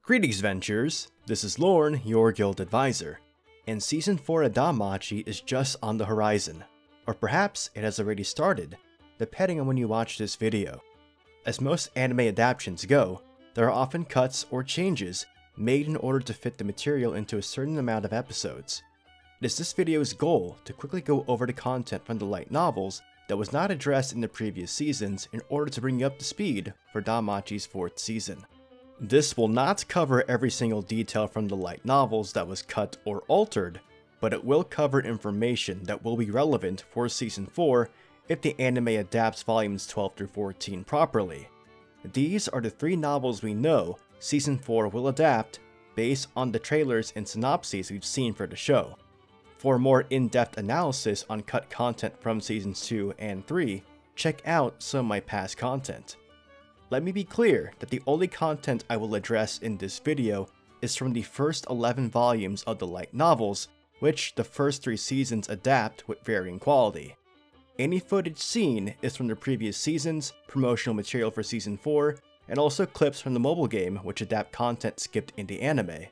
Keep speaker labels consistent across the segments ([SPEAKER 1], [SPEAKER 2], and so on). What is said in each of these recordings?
[SPEAKER 1] Greetings, Ventures! This is Lorne, your guild advisor, and Season 4 of DanMachi is just on the horizon, or perhaps it has already started, depending on when you watch this video. As most anime adaptations go, there are often cuts or changes made in order to fit the material into a certain amount of episodes. It is this video's goal to quickly go over the content from the light novels that was not addressed in the previous seasons in order to bring you up to speed for DanMachi's 4th season. This will not cover every single detail from the light novels that was cut or altered, but it will cover information that will be relevant for Season 4 if the anime adapts volumes 12 through 14 properly. These are the 3 novels we know Season 4 will adapt based on the trailers and synopses we've seen for the show. For more in-depth analysis on cut content from Seasons 2 and 3, check out some of my past content. Let me be clear that the only content I will address in this video is from the first 11 volumes of the light novels, which the first 3 seasons adapt with varying quality. Any footage seen is from the previous seasons, promotional material for Season 4, and also clips from the mobile game which adapt content skipped in the anime.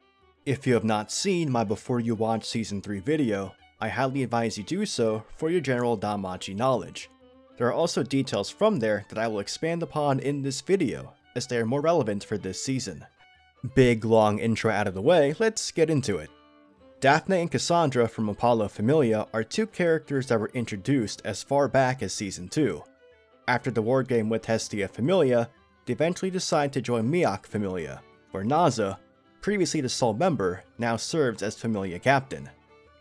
[SPEAKER 1] If you have not seen my before you watch Season 3 video, I highly advise you do so for your general DanMachi knowledge. There are also details from there that I will expand upon in this video, as they are more relevant for this season. Big long intro out of the way, let's get into it. Daphne and Cassandra from Apollo Familia are 2 characters that were introduced as far back as Season 2. After the war game with Hestia Familia, they eventually decide to join Miak Familia, where Naza, previously the sole member, now serves as Familia captain.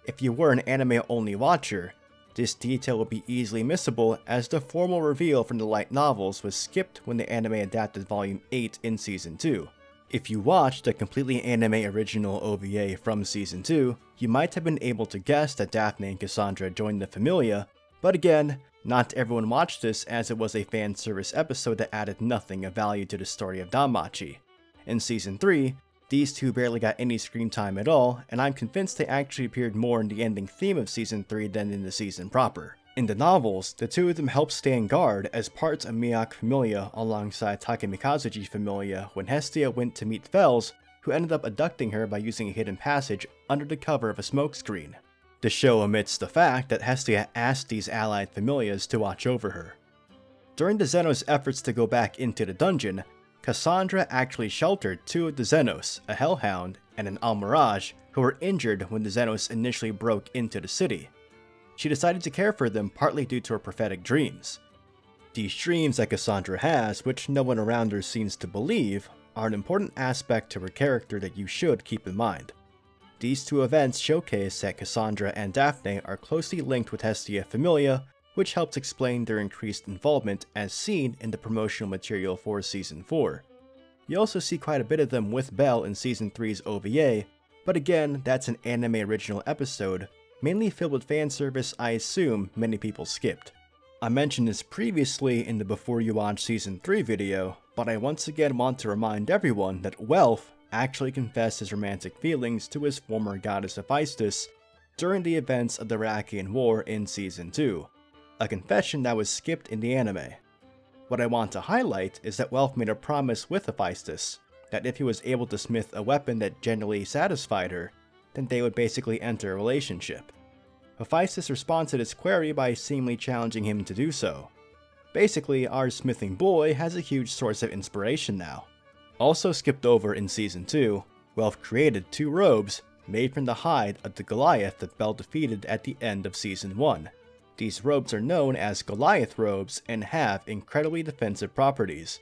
[SPEAKER 1] If you were an anime-only watcher, this detail would be easily missable as the formal reveal from the light novels was skipped when the anime adapted Volume 8 in Season 2. If you watched the completely anime original OVA from Season 2, you might have been able to guess that Daphne and Cassandra joined the Familia, but again, not everyone watched this as it was a fan service episode that added nothing of value to the story of DanMachi. In Season 3, these 2 barely got any screen time at all, and I'm convinced they actually appeared more in the ending theme of Season 3 than in the season proper. In the novels, the 2 of them helped stand guard as parts of Miak Familia alongside Takemikazuji Familia when Hestia went to meet Fels, who ended up abducting her by using a hidden passage under the cover of a smokescreen. The show omits the fact that Hestia asked these allied familias to watch over her. During the Xenos' efforts to go back into the dungeon, Cassandra actually sheltered 2 of the Xenos, a Hellhound and an Almirage, who were injured when the Xenos initially broke into the city. She decided to care for them partly due to her prophetic dreams. These dreams that Cassandra has, which no one around her seems to believe, are an important aspect to her character that you should keep in mind. These 2 events showcase that Cassandra and Daphne are closely linked with Hestia Familia, which helps explain their increased involvement as seen in the promotional material for Season 4. You also see quite a bit of them with Belle in Season 3's OVA, but again, that's an anime original episode, mainly filled with fan service I assume many people skipped. I mentioned this previously in the Before You Watch Season 3 video, but I once again want to remind everyone that Welf actually confessed his romantic feelings to his former goddess Hephaestus during the events of the Rakian War in Season 2. A confession that was skipped in the anime. What I want to highlight is that Welf made a promise with Hephaestus, that if he was able to smith a weapon that genuinely satisfied her, then they would basically enter a relationship. Hephaestus responded to this query by seemingly challenging him to do so. Basically, our smithing boy has a huge source of inspiration now. Also skipped over in Season 2, Welf created 2 robes made from the hide of the Goliath that Belle defeated at the end of Season 1. These robes are known as Goliath robes and have incredibly defensive properties.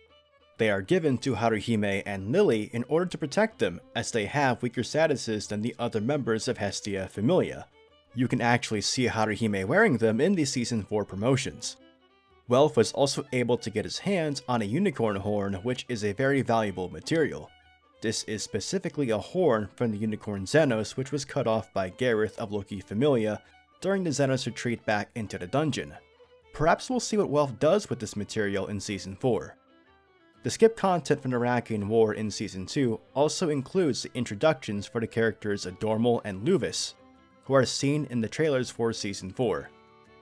[SPEAKER 1] They are given to Haruhime and Lily in order to protect them, as they have weaker statuses than the other members of Hestia Familia. You can actually see Haruhime wearing them in the Season 4 promotions. Welf was also able to get his hands on a unicorn horn, which is a very valuable material. This is specifically a horn from the unicorn Xenos, which was cut off by Gareth of Loki Familia during the Xenos retreat back into the dungeon. Perhaps we'll see what Welf does with this material in Season 4. The skip content from the Rakian War in Season 2 also includes the introductions for the characters Adormal and Luvis, who are seen in the trailers for Season 4.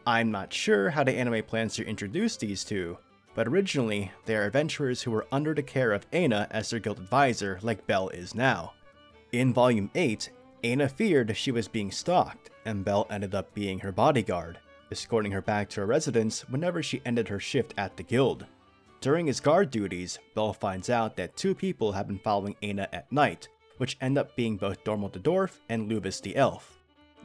[SPEAKER 1] I'm not sure how the anime plans to introduce these 2, but originally they are adventurers who were under the care of Aina as their guild advisor like Belle is now. In Volume 8, Aina feared she was being stalked, and Belle ended up being her bodyguard, escorting her back to her residence whenever she ended her shift at the guild. During his guard duties, Belle finds out that 2 people have been following Aina at night, which end up being both Dormal the dwarf and Lubis the elf.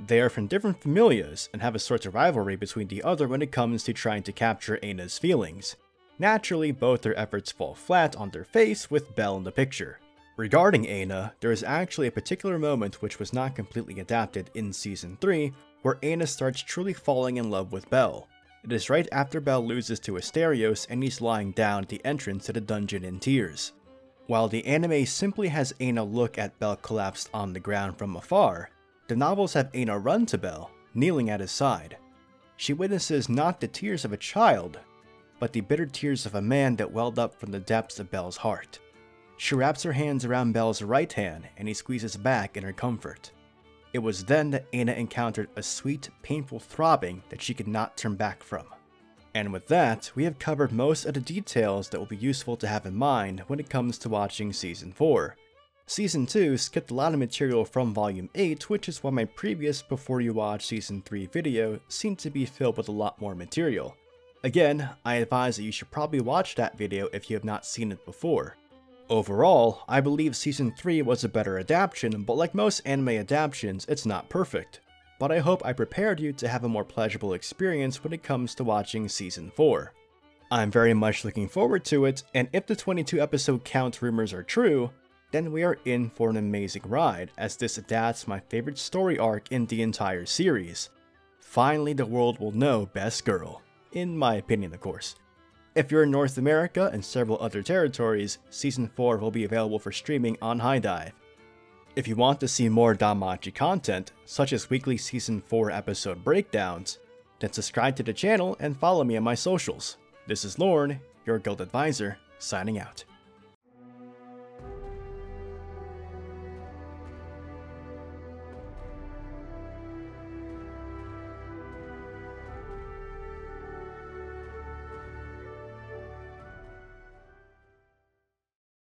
[SPEAKER 1] They are from different familias and have a sort of rivalry between the other when it comes to trying to capture Aina's feelings. Naturally, both their efforts fall flat on their face with Belle in the picture. Regarding Aina, there is actually a particular moment which was not completely adapted in Season 3, where Aina starts truly falling in love with Belle. It is right after Belle loses to Asterios and he's lying down at the entrance to the dungeon in tears. While the anime simply has Aina look at Belle collapsed on the ground from afar, the novels have Aina run to Belle, kneeling at his side. She witnesses not the tears of a child, but the bitter tears of a man that welled up from the depths of Belle's heart. She wraps her hands around Belle's right hand and he squeezes back in her comfort. It was then that Aina encountered a sweet, painful throbbing that she could not turn back from. And with that, we have covered most of the details that will be useful to have in mind when it comes to watching Season 4. Season 2 skipped a lot of material from Volume 8, which is why my previous Before You Watch Season 3 video seemed to be filled with a lot more material. Again, I advise that you should probably watch that video if you have not seen it before. Overall, I believe Season 3 was a better adaptation, but like most anime adaptations, it's not perfect. But I hope I prepared you to have a more pleasurable experience when it comes to watching Season 4. I'm very much looking forward to it, and if the 22 episode count rumors are true, then we are in for an amazing ride, as this adapts my favorite story arc in the entire series. Finally, the world will know Best Girl. In my opinion, of course. If you're in North America and several other territories, Season 4 will be available for streaming on HiDive. If you want to see more DanMachi content, such as weekly Season 4 episode breakdowns, then subscribe to the channel and follow me on my socials. This is Lorne, your guild advisor, signing out.